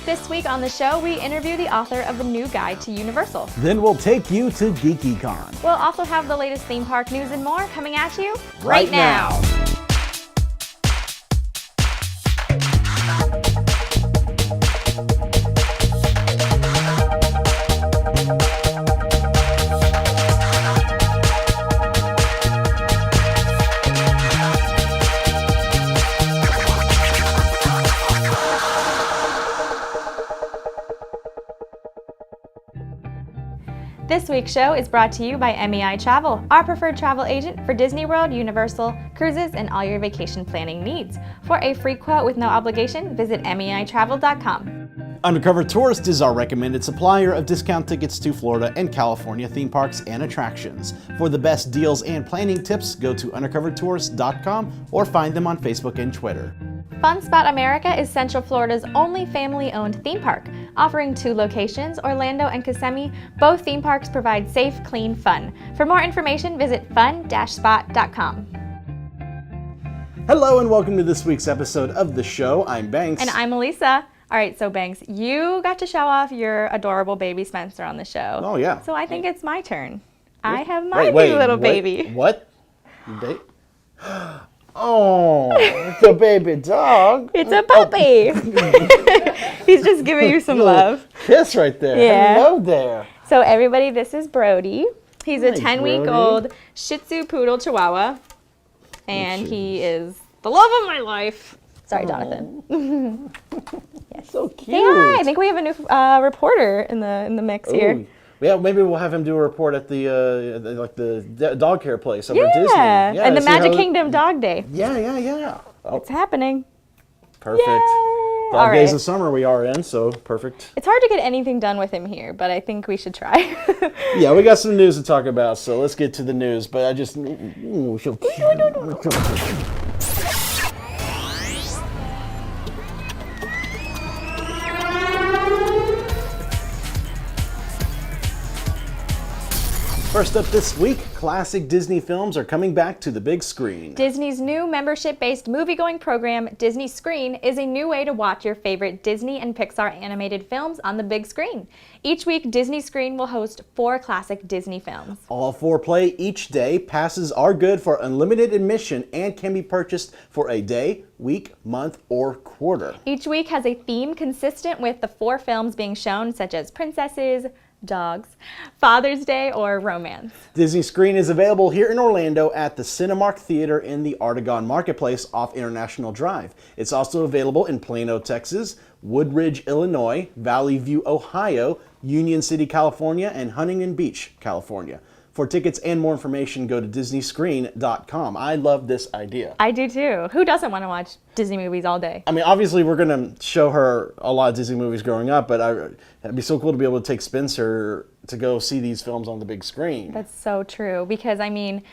This week on the show, we interview the author of the new guide to Universal. Then we'll take you to GeekyCon. We'll also have the latest theme park news and more coming at you right now. This week's show is brought to you by MEI Travel, our preferred travel agent for Disney World, Universal, cruises, and all your vacation planning needs. For a free quote with no obligation, visit MEItravel.com. Undercover Tourist is our recommended supplier of discount tickets to Florida and California theme parks and attractions. For the best deals and planning tips, go to undercovertourist.com or find them on Facebook and Twitter. Fun Spot America is Central Florida's only family-owned theme park. Offering 2 locations, Orlando and Kissimmee, both theme parks provide safe, clean fun. For more information, visit fun-spot.com. Hello and welcome to this week's episode of the show. I'm Banks. And I'm Alyssa. All right, so Banks, you got to show off your adorable baby Spencer on the show. Oh, yeah. So I think it's my turn. I have my little baby. What? You date? Oh, it's a baby dog. It's a puppy. He's just giving you some love. Kiss right there. Yeah. Hello there. So everybody, this is Brody. He's a Hi, 10-week-old Shih Tzu Poodle Chihuahua. And he is the love of my life. Sorry, Jonathan. Yes. So cute. Hey, hi. I think we have a new reporter in the mix here. Ooh. Yeah, maybe we'll have him do a report at the dog care place over at Disney. Yeah, and the Magic Kingdom Dog Day. Yeah. Oh, It's happening. perfect. Yay! Dog days of summer we are in, so perfect. It's hard to get anything done with him here, but I think we should try. Yeah, we got some news to talk about, so let's get to the news. But I just... First up this week, classic Disney films are coming back to the big screen. Disney's new membership-based movie-going program, Disney Screen, is a new way to watch your favorite Disney and Pixar animated films on the big screen. Each week, Disney Screen will host 4 classic Disney films. All 4 play each day. Passes are good for unlimited admission and can be purchased for a day, week, month, or quarter. Each week has a theme consistent with the 4 films being shown, such as princesses, dogs, Father's Day, or romance. Disney Screen is available here in Orlando at the Cinemark Theater in the Argonne Marketplace off International Drive. It's also available in Plano, Texas, Woodridge, Illinois, Valley View, Ohio, Union City, California, and Huntington Beach, California. For tickets and more information, go to DisneyScreen.com. I love this idea. I do too. Who doesn't want to watch Disney movies all day? I mean, obviously, we're going to show her a lot of Disney movies growing up, but it'd be so cool to be able to take Spencer to go see these films on the big screen. That's so true, because I mean,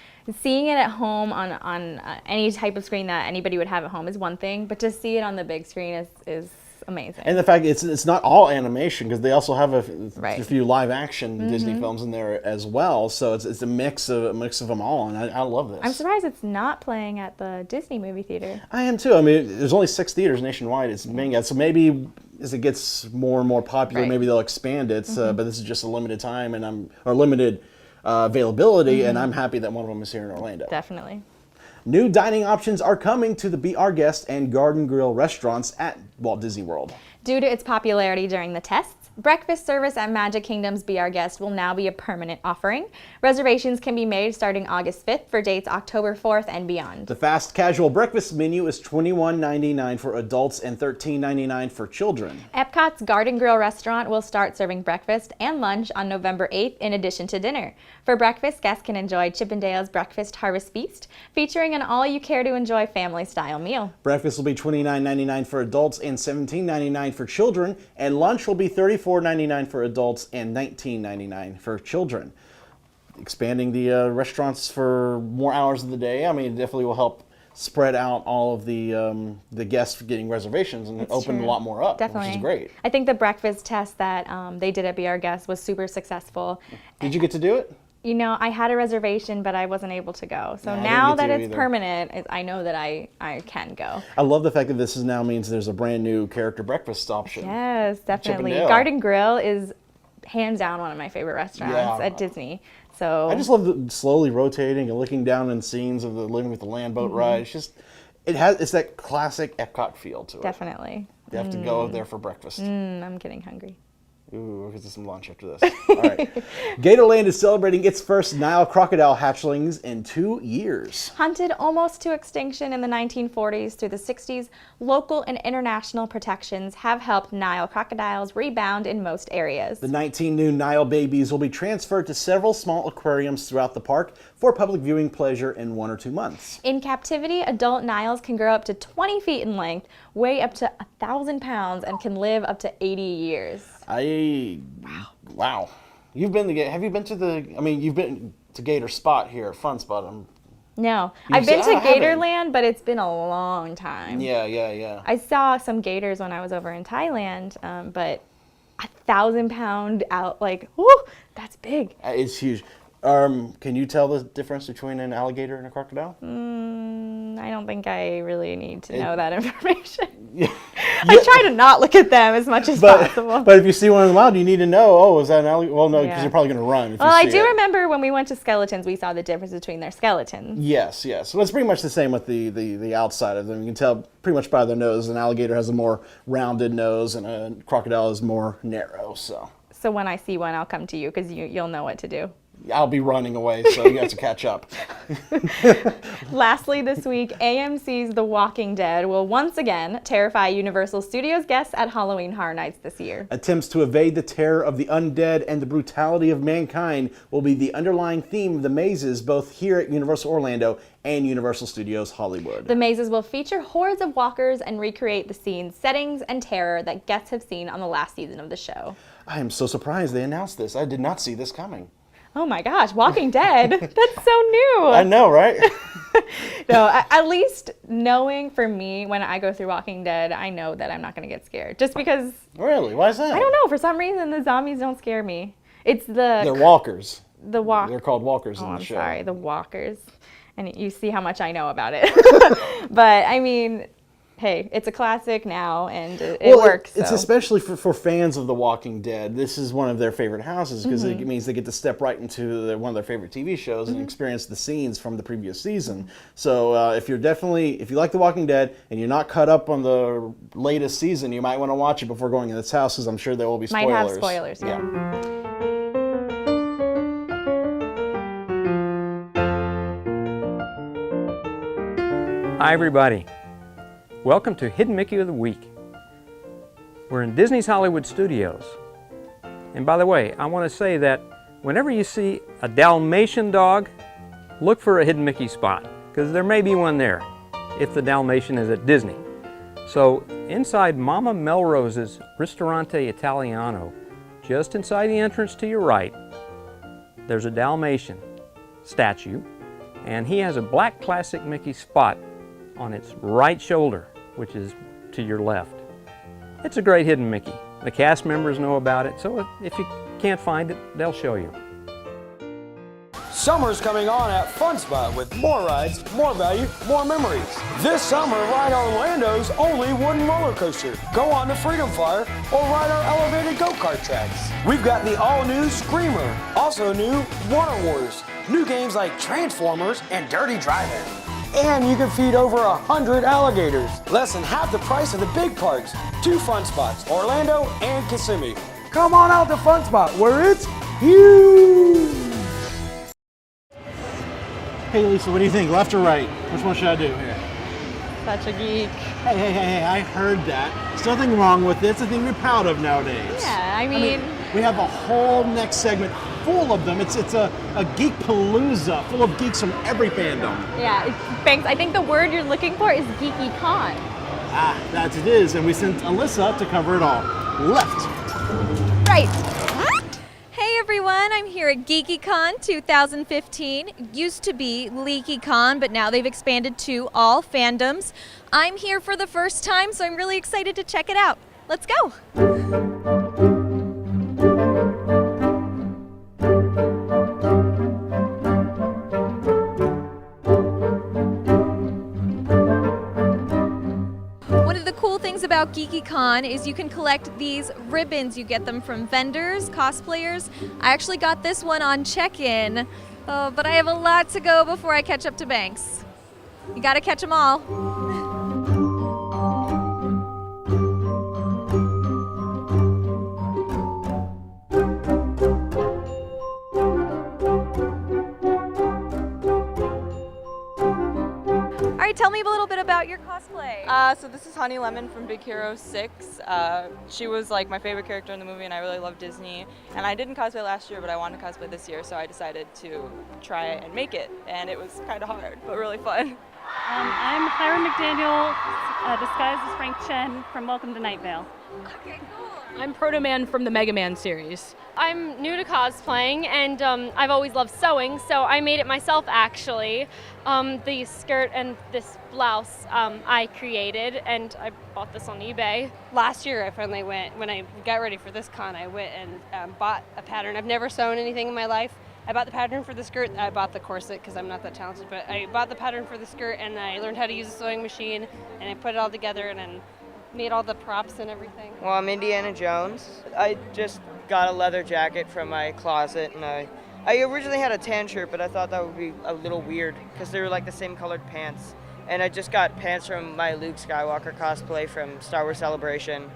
seeing it at home on any type of screen that anybody would have at home is one thing, but to see it on the big screen is amazing. And the fact it's not all animation, because they also have a few live action Disney films in there as well. So it's a mix of them all, and I love this. I'm surprised it's not playing at the Disney movie theater. I am too. I mean, there's only 6 theaters nationwide. It's being at, so maybe as it gets more and more popular, maybe they'll expand it. But this is just a limited time, or limited availability, and I'm happy that one of them is here in Orlando. Definitely. New dining options are coming to the Be Our Guest and Garden Grill restaurants at Walt Disney World. Due to its popularity during the tests, breakfast service at Magic Kingdom's Be Our Guest will now be a permanent offering. Reservations can be made starting August 5th for dates October 4th and beyond. The fast casual breakfast menu is $21.99 for adults and $13.99 for children. Epcot's Garden Grill restaurant will start serving breakfast and lunch on November 8th in addition to dinner. For breakfast, guests can enjoy Chippendale's Breakfast Harvest Feast, featuring an all-you-care-to-enjoy family-style meal. Breakfast will be $29.99 for adults and $17.99 for children, and lunch will be $34.99 for adults and $19.99 for children. Expanding the restaurants for more hours of the day, I mean, it definitely will help spread out all of the guests getting reservations and open a lot more up, Definitely. which is great. I think the breakfast test that they did at Be Our Guest was super successful. Did you get to do it? You know, I had a reservation, but I wasn't able to go. So Yeah, I now didn't get that to it's either. permanent, I know that I can go. I love the fact that this now means there's a brand new character breakfast option. Yes, definitely. Dale. Garden Grill is hands down one of my favorite restaurants at Disney. So I just love the slowly rotating and looking down in scenes of the Living with the Land boat ride. It's just, it's that classic Epcot feel to it. definitely. You have to go there for breakfast. I'm getting hungry. Ooh, we'll get to some lunch after this. All right. Gatorland is celebrating its first Nile Crocodile hatchlings in 2 years. Hunted almost to extinction in the 1940s through the 60s, local and international protections have helped Nile crocodiles rebound in most areas. The 19 new Nile babies will be transferred to several small aquariums throughout the park for public viewing pleasure in 1 or 2 months. In captivity, adult Niles can grow up to 20 feet in length, weigh up to 1,000 pounds, and can live up to 80 years. Wow. Have you been to Gator Spot here at Fun Spot? No, I've been to Gatorland, but it's been a long time. Yeah. I saw some gators when I was over in Thailand, but 1,000 pound out, like, whoo, that's big. It's huge. Can you tell the difference between an alligator and a crocodile? I don't think I really need to know that information. Yeah. I try to not look at them as much as possible. But if you see one in the wild, you need to know, oh, is that an alligator? Well, no, because Yeah. you're probably going to run. If Well, you I see do it. remember when we went to skeletons, we saw the difference between their skeletons. Yes. Well, it's pretty much the same with the outside of them. You can tell pretty much by their nose. An alligator has a more rounded nose, and a crocodile is more narrow. So when I see one, I'll come to you because you'll know what to do. I'll be running away, so you have to catch up. Lastly, this week, AMC's The Walking Dead will once again terrify Universal Studios guests at Halloween Horror Nights this year. Attempts to evade the terror of the undead and the brutality of mankind will be the underlying theme of the mazes both here at Universal Orlando and Universal Studios Hollywood. The mazes will feature hordes of walkers and recreate the scenes, settings, and terror that guests have seen on the last season of the show. I am so surprised they announced this. I did not see this coming. Oh my gosh, Walking Dead? That's so new. I know, right? No, at least knowing for me, when I go through Walking Dead, I know that I'm not going to get scared. Just because... Really? Why is that? I don't know. For some reason, the zombies don't scare me. It's They're walkers. The walk. They're called walkers in Oh, the I'm show. sorry, the walkers. And you see how much I know about it. But, I mean... Hey, it's a classic now, and it works. It's so. especially for fans of The Walking Dead. This is one of their favorite houses because it means they get to step right into one of their favorite TV shows and experience the scenes from the previous season. So if you like The Walking Dead and you're not caught up on the latest season, you might want to watch it before going in this house because I'm sure there will be spoilers. Might have spoilers, yeah. Hi everybody. Welcome to Hidden Mickey of the Week. We're in Disney's Hollywood Studios. And by the way, I want to say that whenever you see a Dalmatian dog, look for a Hidden Mickey spot, because there may be one there, if the Dalmatian is at Disney. So inside Mama Melrose's Ristorante Italiano, just inside the entrance to your right, there's a Dalmatian statue, and he has a black classic Mickey spot on its right shoulder, which is to your left. It's a great hidden Mickey. The cast members know about it, so if you can't find it, they'll show you. Summer's coming on at Fun Spot with more rides, more value, more memories. This summer, ride Orlando's only wooden roller coaster. Go on the Freedom Flyer or ride our elevated go-kart tracks. We've got the all-new Screamer, also new Water Wars, new games like Transformers and Dirty Driving. And you can feed over 100 alligators. Less than half the price of the big parks. 2 Fun Spots, Orlando and Kissimmee. Come on out to Fun Spot where it's huge. Hey Lisa, what do you think? Left or right? Which one should I do here? Such a geek. Hey, I heard that. There's nothing wrong with it. It's a thing we're proud of nowadays. Yeah, I mean we have a whole next segment full of them. It's a geek palooza full of geeks from every fandom. yeah, Banks, I think the word you're looking for is GeekyCon. That it is, and we sent Alyssa to cover it all. Left. Right. Hey everyone, I'm here at GeekyCon 2015. It used to be LeakyCon, but now they've expanded to all fandoms. I'm here for the first time, so I'm really excited to check it out. Let's go. about GeekyCon is you can collect these ribbons. You get them from vendors, cosplayers. I actually got this one on check-in, but I have a lot to go before I catch up to Banks. You gotta catch them all. All right, tell me a little bit about your cosplay. So this is Honey Lemon from Big Hero 6. She was like my favorite character in the movie, and I really love Disney. And I didn't cosplay last year, but I wanted to cosplay this year, so I decided to try it and make it. And it was kind of hard, but really fun. I'm Hiram McDaniel, disguised as Frank Chen from Welcome to Night Vale. Okay, cool. I'm Proto Man from the Mega Man series. I'm new to cosplaying, and I've always loved sewing, so I made it myself actually. The skirt and this blouse I created, and I bought this on eBay. Last year I finally went, when I got ready for this con, I went and bought a pattern. I've never sewn anything in my life. I bought the pattern for the skirt, I bought the corset because I'm not that talented, but I bought the pattern for the skirt and I learned how to use a sewing machine and I put it all together and then made all the props and everything. Well, I'm Indiana Jones. I just got a leather jacket from my closet, and I originally had a tan shirt, but I thought that would be a little weird because they were like the same colored pants. And I just got pants from my Luke Skywalker cosplay from Star Wars Celebration.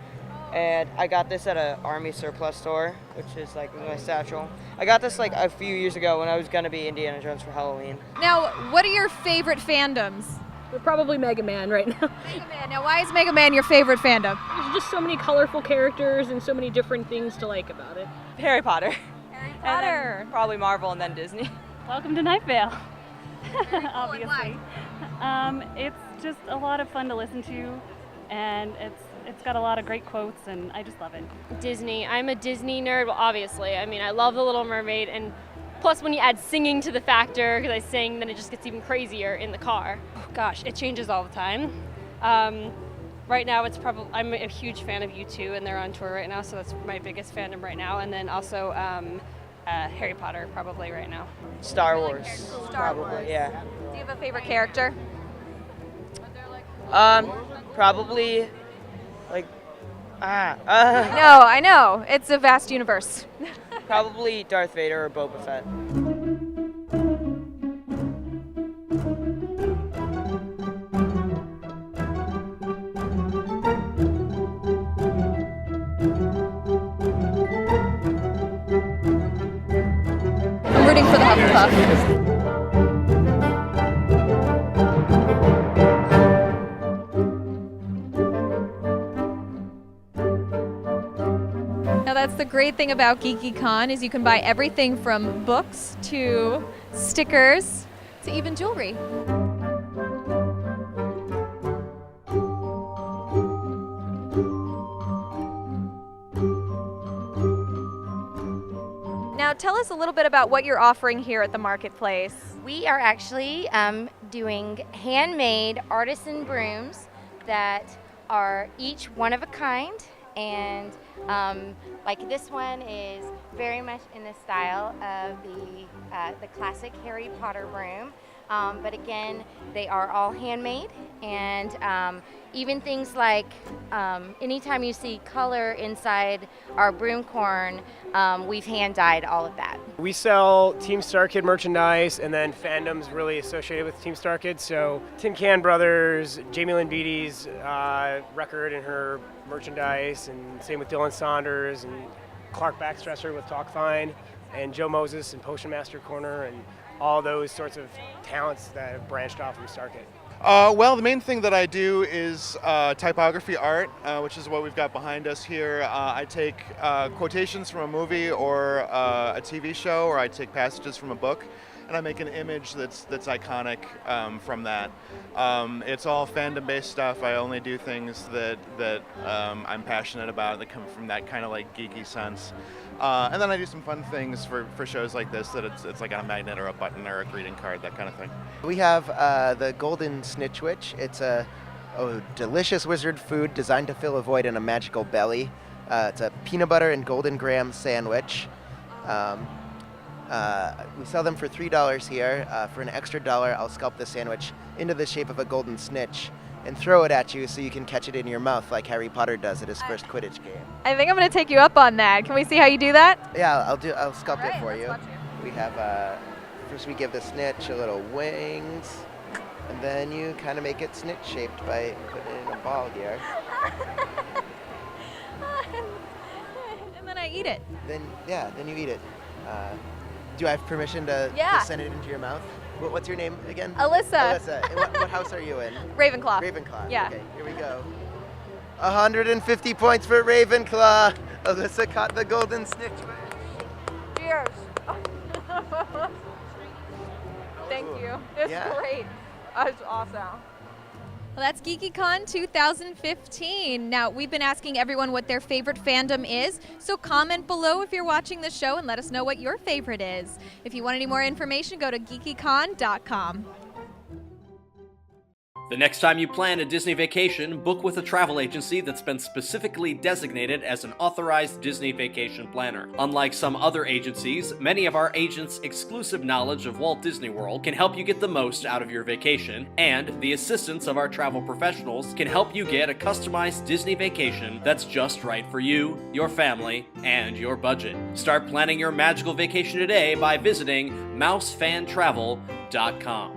And I got this at an Army surplus store, which is like my satchel. I got this like a few years ago when I was gonna be Indiana Jones for Halloween. Now, what are your favorite fandoms? We're probably Mega Man right now. Mega Man. Now, why is Mega Man your favorite fandom? There's just so many colorful characters and so many different things to like about it. Harry Potter. Harry And Potter. then probably Marvel and then Disney. Welcome to Night Vale. Obviously. Why? It's just a lot of fun to listen to, and it's got a lot of great quotes, and I just love it. Disney. I'm a Disney nerd, well, obviously. I mean, I love The Little Mermaid, and plus when you add singing to the factor, because I sing, then it just gets even crazier in the car. Gosh, it changes all the time. Right now it's probably, I'm a huge fan of U2 and they're on tour right now, so that's my biggest fandom right now. And then also Harry Potter probably right now. Star Wars. Star probably, Wars. yeah. Do you have a favorite character? Probably like No, I know. It's a vast universe. probably Darth Vader or Boba Fett. I'm rooting for the Hufflepuff. Now that's the great thing about GeekyCon is you can buy everything from books to stickers to even jewelry. Now tell us a little bit about what you're offering here at the marketplace. We are actually doing handmade artisan brooms that are each one of a kind, and like this one is very much in the style of the classic Harry Potter broom, but again they are all handmade, and even things like anytime you see color inside our broom corn, we've hand dyed all of that. We sell Team Star Kid merchandise and then fandoms really associated with Team Star Kid. So Tin Can Brothers, Jamie Lynn Beatty's record and her merchandise, and same with Dylan Saunders and Clark Backstresser with Talk Fine, and Joe Moses and Potion Master Corner, and all those sorts of talents that have branched off from Star Kid. Well, the main thing that I do is typography art, which is what we've got behind us here. I take quotations from a movie or a TV show, or I take passages from a book, and I make an image that's iconic from that. It's all fandom-based stuff. I only do things that I'm passionate about that come from that kind of like geeky sense. And then I do some fun things for shows like this, that it's like on a magnet or a button or a greeting card, that kind of thing. We have the Golden Snitch Witch. It's a delicious wizard food designed to fill a void in a magical belly. It's a peanut butter and golden graham sandwich. We sell them for $3 here. For an extra $1, I'll sculpt the sandwich into the shape of a golden snitch, and throw it at you so you can catch it in your mouth like Harry Potter does at his first Quidditch game. I think I'm going to take you up on that. Can we see how you do that? Yeah, I'll sculpt it for you. We have, first we give the snitch a little wings, and then you kind of make it snitch shaped by putting it in a ball here. And then I eat it. Then you eat it. Do I have permission to send it into your mouth? What's your name again? Alyssa. Alyssa. And what house are you in? Ravenclaw. Ravenclaw. Yeah. Okay, here we go. 150 points for Ravenclaw. Alyssa caught the golden snitch. Cheers. Thank you. It's great. That's awesome. Well, that's GeekyCon 2015. Now, we've been asking everyone what their favorite fandom is, so comment below if you're watching the show and let us know what your favorite is. If you want any more information, go to geekycon.com. The next time you plan a Disney vacation, book with a travel agency that's been specifically designated as an authorized Disney vacation planner. Unlike some other agencies, many of our agents' exclusive knowledge of Walt Disney World can help you get the most out of your vacation, and the assistance of our travel professionals can help you get a customized Disney vacation that's just right for you, your family, and your budget. Start planning your magical vacation today by visiting mousefantravel.com.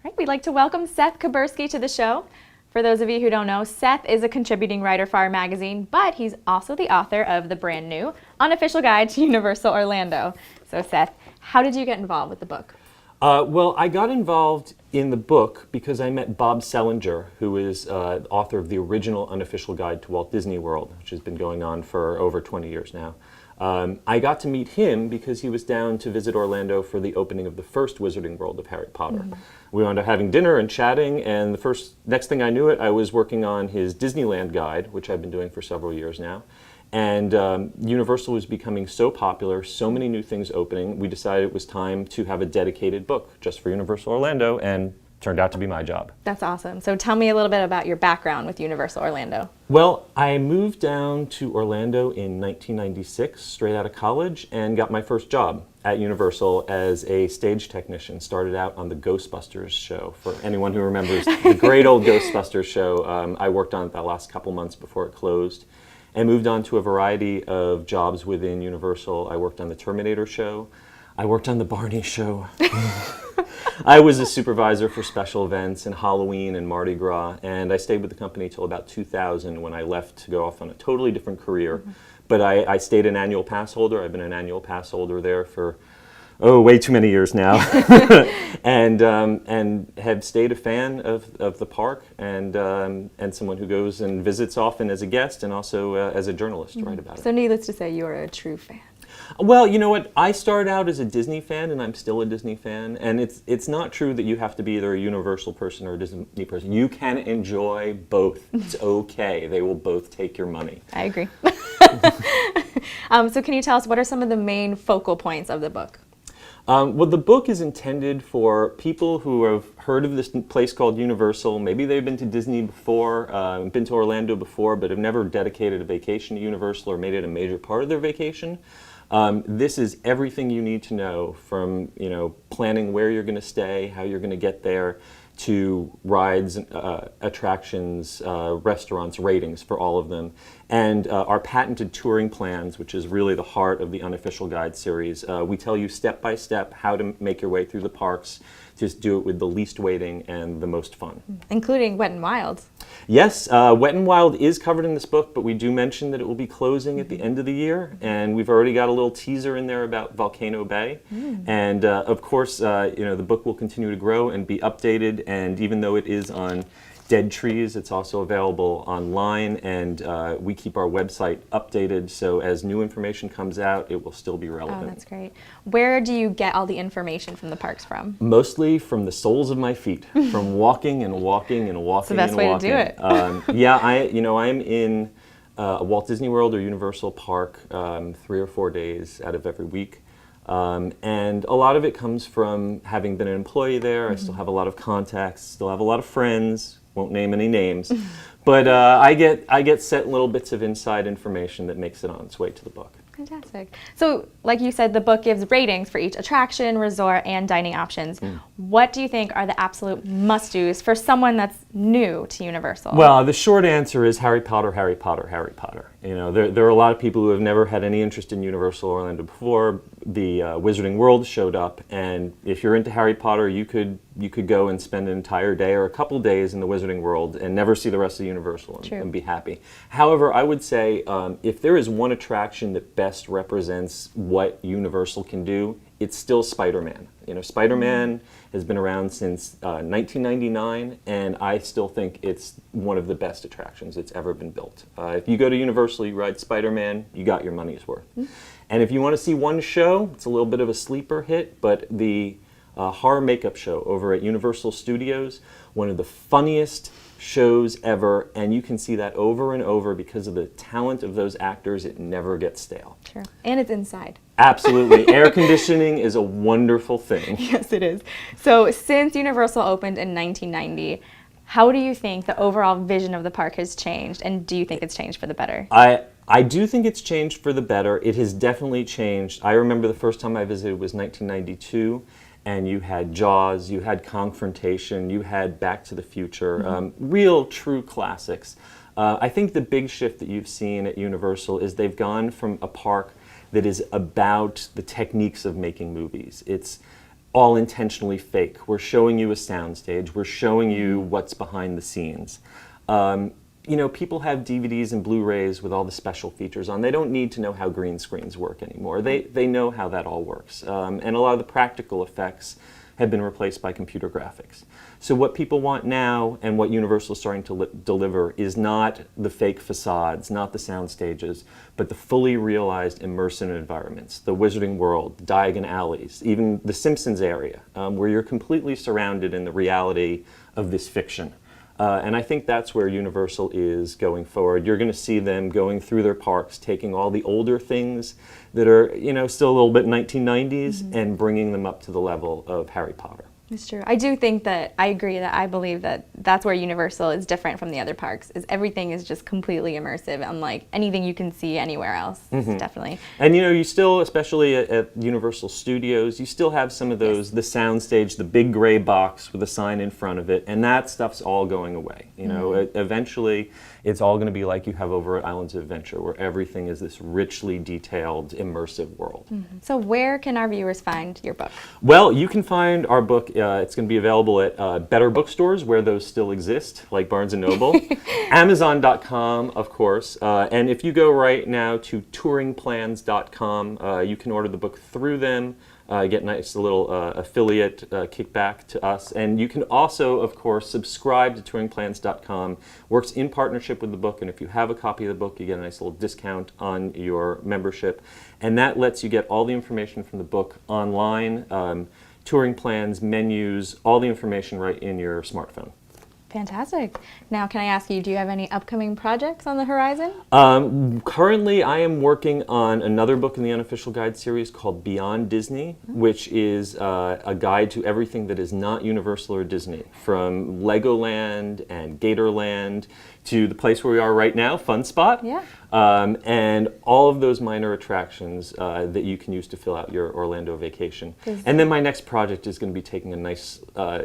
Right, we'd like to welcome Seth Kubersky to the show. For those of you who don't know, Seth is a contributing writer for our magazine, but he's also the author of the brand new Unofficial Guide to Universal Orlando. So Seth, how did you get involved with the book? Well, I got involved in the book because I met Bob Selinger, who is author of the original Unofficial Guide to Walt Disney World, which has been going on for over 20 years now. I got to meet him because he was down to visit Orlando for the opening of the first Wizarding World of Harry Potter. Mm-hmm. We wound up having dinner and chatting, and next thing I knew I was working on his Disneyland guide, which I've been doing for several years now. And Universal was becoming so popular, so many new things opening, we decided it was time to have a dedicated book just for Universal Orlando, and turned out to be my job. That's awesome. So tell me a little bit about your background with Universal Orlando. Well, I moved down to Orlando in 1996, straight out of college, and got my first job at Universal as a stage technician. Started out on the Ghostbusters show. For anyone who remembers the great old Ghostbusters show, I worked on it the last couple months before it closed, and moved on to a variety of jobs within Universal. I worked on the Terminator show. I worked on the Barney show. I was a supervisor for special events and Halloween and Mardi Gras, and I stayed with the company till about 2000 when I left to go off on a totally different career. Mm-hmm. But I stayed an annual pass holder. I've been an annual pass holder there for, way too many years now. and have stayed a fan of the park and someone who goes and visits often as a guest and also as a journalist to write about it. So needless to say, you are a true fan. Well, you know what? I started out as a Disney fan, and I'm still a Disney fan. And it's not true that you have to be either a Universal person or a Disney person. You can enjoy both. It's okay. They will both take your money. I agree. So can you tell us what are some of the main focal points of the book? Well, the book is intended for people who have heard of this place called Universal. Maybe they've been to Disney before, been to Orlando before, but have never dedicated a vacation to Universal or made it a major part of their vacation. This is everything you need to know, from planning where you're going to stay, how you're going to get there, to rides, attractions, restaurants, ratings for all of them, and our patented touring plans, which is really the heart of the Unofficial Guide series. We tell you step by step how to make your way through the parks. Just do it with the least waiting and the most fun. Including Wet n Wild. Yes, Wet n Wild is covered in this book, but we do mention that it will be closing at the end of the year, and we've already got a little teaser in there about Volcano Bay. And of course, the book will continue to grow and be updated, and even though it is on Dead Trees, it's also available online, and we keep our website updated, so as new information comes out, it will still be relevant. Oh, that's great. Where do you get all the information from the parks from? Mostly from the soles of my feet, from walking and walking and walking and walking. It's the best way to do it. Yeah, I'm in a Walt Disney World or Universal Park 3 or 4 days out of every week. And a lot of it comes from having been an employee there. I still have a lot of contacts, still have a lot of friends. Won't name any names, but I get sent little bits of inside information that makes it on its way to the book. Fantastic. So, like you said, the book gives ratings for each attraction, resort, and dining options. What do you think are the absolute must-dos for someone that's new to Universal? Well, the short answer is Harry Potter, Harry Potter, Harry Potter. You know, there are a lot of people who have never had any interest in Universal Orlando before. The Wizarding World showed up, and if you're into Harry Potter, you could go and spend an entire day or a couple days in the Wizarding World and never see the rest of Universal and be happy. However, I would say if there is one attraction that best represents what Universal can do, it's still Spider-Man. You know, Spider-Man has been around since 1999, and I still think it's one of the best attractions that's ever been built. If you go to Universal, you ride Spider-Man, you got your money's worth. And if you want to see one show, it's a little bit of a sleeper hit, but the horror makeup show over at Universal Studios, one of the funniest shows ever, and you can see that over and over because of the talent of those actors. It never gets stale. Sure. And it's inside. Absolutely. Air conditioning is a wonderful thing. Yes, it is. So since Universal opened in 1990, how do you think the overall vision of the park has changed, and do you think it's changed for the better? I do think it's changed for the better. It has definitely changed. I remember the first time I visited was 1992. And you had Jaws, you had Confrontation, you had Back to the Future, real true classics. I think the big shift that you've seen at Universal is they've gone from a park that is about the techniques of making movies. It's all intentionally fake. We're showing you a soundstage, we're showing you what's behind the scenes. You know, people have DVDs and Blu-rays with all the special features on. They don't need to know how green screens work anymore. They know how that all works. And a lot of the practical effects have been replaced by computer graphics. So what people want now, and what Universal is starting to deliver, is not the fake facades, not the sound stages, but the fully realized immersive environments. The Wizarding World, the Diagon Alleys, even the Simpsons area, where you're completely surrounded in the reality of this fiction. And I think that's where Universal is going forward. You're going to see them going through their parks, taking all the older things that are, you know, still a little bit 1990s and bringing them up to the level of Harry Potter. It's true. I do think that, I agree that I believe that that's where Universal is different from the other parks, is everything is just completely immersive, unlike anything you can see anywhere else. Definitely. And you know, you still, especially at Universal Studios, you still have some of those, the soundstage, the big gray box with a sign in front of it, and that stuff's all going away. You know, eventually it's all going to be like you have over at Islands of Adventure, where everything is this richly detailed, immersive world. So where can our viewers find your book? Well, you can find our book. It's going to be available at better bookstores where those still exist, like Barnes & Noble, Amazon.com, of course, and if you go right now to touringplans.com, you can order the book through them. Get a nice little affiliate kickback to us. And you can also, of course, subscribe to touringplans.com. Works in partnership with the book, and if you have a copy of the book, you get a nice little discount on your membership. And that lets you get all the information from the book online, touring plans, menus, all the information right in your smartphone. Fantastic. Now, can I ask you, do you have any upcoming projects on the horizon? Currently, I am working on another book in the Unofficial Guide series called Beyond Disney, which is a guide to everything that is not Universal or Disney, from Legoland and Gatorland to the place where we are right now, Fun Spot, and all of those minor attractions that you can use to fill out your Orlando vacation. And then my next project is going to be taking a nice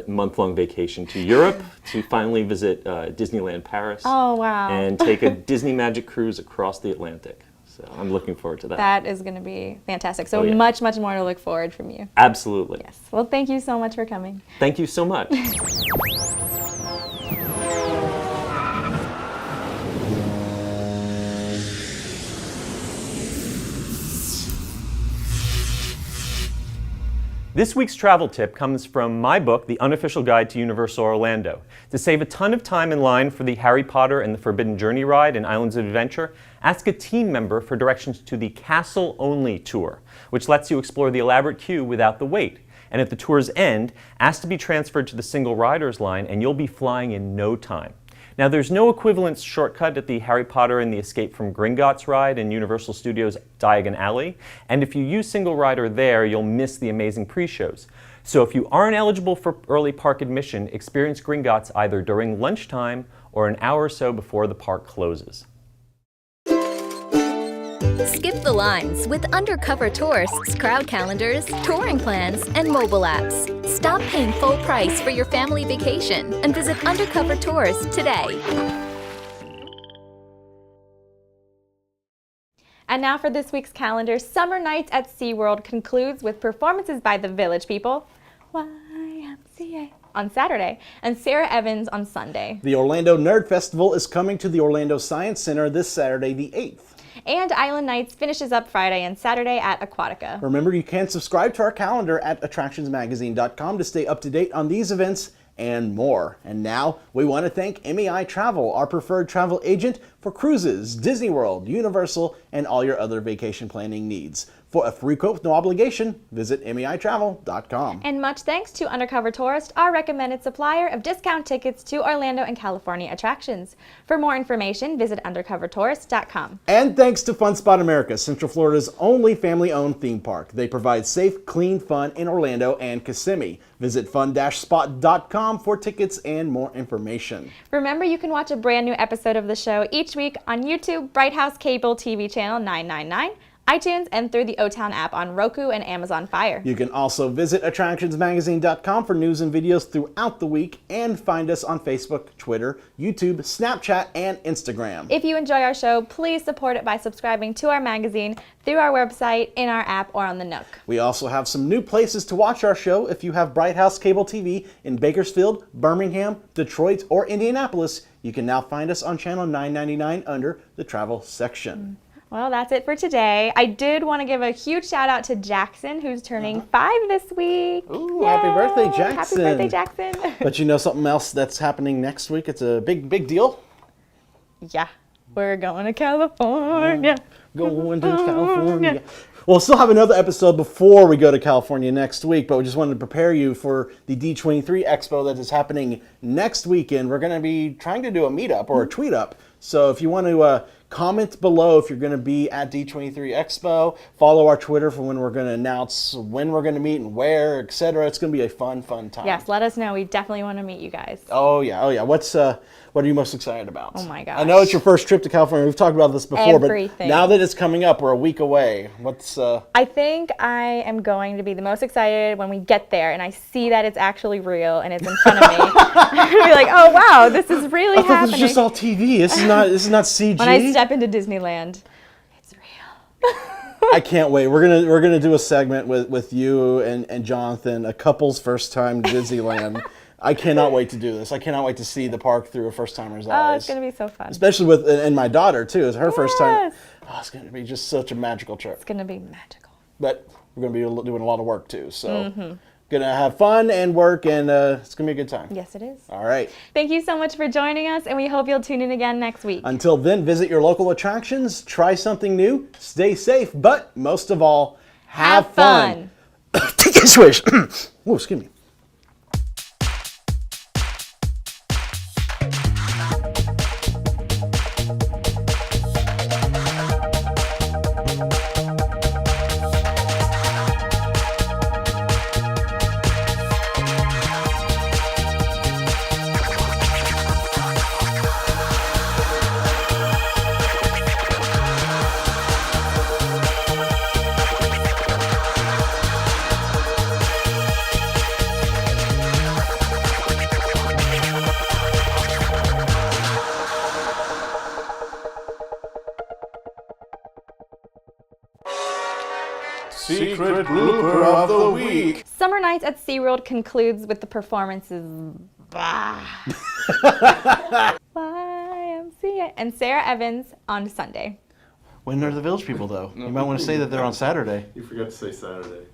month-long vacation to Europe to finally visit Disneyland Paris. Oh, wow. And take a Disney Magic cruise across the Atlantic. So I'm looking forward to that. That is going to be fantastic. So much, much more to look forward from you. Absolutely. Yes. Well, thank you so much for coming. Thank you so much. This week's travel tip comes from my book, The Unofficial Guide to Universal Orlando. To save a ton of time in line for the Harry Potter and the Forbidden Journey ride in Islands of Adventure, ask a team member for directions to the Castle Only tour, which lets you explore the elaborate queue without the wait. And at the tour's end, ask to be transferred to the single riders line, and you'll be flying in no time. Now, there's no equivalent shortcut at the Harry Potter and the Escape from Gringotts ride in Universal Studios Diagon Alley, and if you use single rider there, you'll miss the amazing pre-shows. So if you aren't eligible for early park admission, experience Gringotts either during lunchtime or an hour or so before the park closes. Skip the lines with Undercover Tourists crowd calendars, touring plans, and mobile apps. Stop paying full price for your family vacation and visit Undercover Tours today. And now for this week's calendar, Summer Nights at SeaWorld concludes with performances by the Village People, YMCA, on Saturday, and Sarah Evans on Sunday. The Orlando Nerd Festival is coming to the Orlando Science Center this Saturday, the 8th. And Island Nights finishes up Friday and Saturday at Aquatica. Remember, you can subscribe to our calendar at attractionsmagazine.com to stay up to date on these events and more. And now, we want to thank MEI Travel, our preferred travel agent for cruises, Disney World, Universal, and all your other vacation planning needs. For a free quote with no obligation, visit MEItravel.com. And much thanks to Undercover Tourist, our recommended supplier of discount tickets to Orlando and California attractions. For more information, visit undercovertourist.com. And thanks to Fun Spot America, Central Florida's only family-owned theme park. They provide safe, clean fun in Orlando and Kissimmee. Visit fun-spot.com for tickets and more information. Remember, you can watch a brand new episode of the show each week on YouTube, Bright House Cable TV channel 999, iTunes, and through the O-Town app on Roku and Amazon Fire. You can also visit attractionsmagazine.com for news and videos throughout the week, and find us on Facebook, Twitter, YouTube, Snapchat, and Instagram. If you enjoy our show, please support it by subscribing to our magazine through our website, in our app, or on the Nook. We also have some new places to watch our show if you have Bright House Cable TV in Bakersfield, Birmingham, Detroit, or Indianapolis. You can now find us on channel 999 under the travel section. Well, that's it for today. I did want to give a huge shout out to Jackson, who's turning 5 this week. Ooh, happy birthday, Jackson. Happy birthday, Jackson. But you know something else that's happening next week? It's a big deal. Yeah, we're going to California. Going to California. We'll still have another episode before we go to California next week, but we just wanted to prepare you for the D23 Expo that is happening next weekend. We're going to be trying to do a meetup or a tweet up. So if you want to comment below if you're going to be at D23 Expo, follow our Twitter for when we're going to announce when we're going to meet and where, etc. It's going to be a fun time. Yes, let us know. We definitely want to meet you guys. Oh yeah. What are you most excited about? Oh my gosh. I know it's your first trip to California. We've talked about this before, Everything. But now that it's coming up, we're a week away. I think I am going to be the most excited when we get there and I see that it's actually real and it's in front of me. I'm going to be like, oh wow, this is really happening. I thought this was just all TV. This is not CG. When I step into Disneyland, it's real. I can't wait. We're gonna do a segment with you and Jonathan, a couple's first time to Disneyland. I cannot wait to do this. I cannot wait to see the park through a first timer's eyes. Oh, it's gonna be so fun. Especially and my daughter too. It's her first time. Oh, it's gonna be just such a magical trip. It's gonna be magical. But we're gonna be doing a lot of work too. So gonna have fun and work, and it's gonna be a good time. Yes, it is. All right. Thank you so much for joining us, and we hope you'll tune in again next week. Until then, visit your local attractions, try something new, stay safe, but most of all, have fun. Take a swish. Oh, excuse me. Secret Blooper of the Week. Summer Nights at SeaWorld concludes with the performances YMCA and Sarah Evans on Sunday. When are the Village People, though? You might want to say that they're on Saturday. You forgot to say Saturday.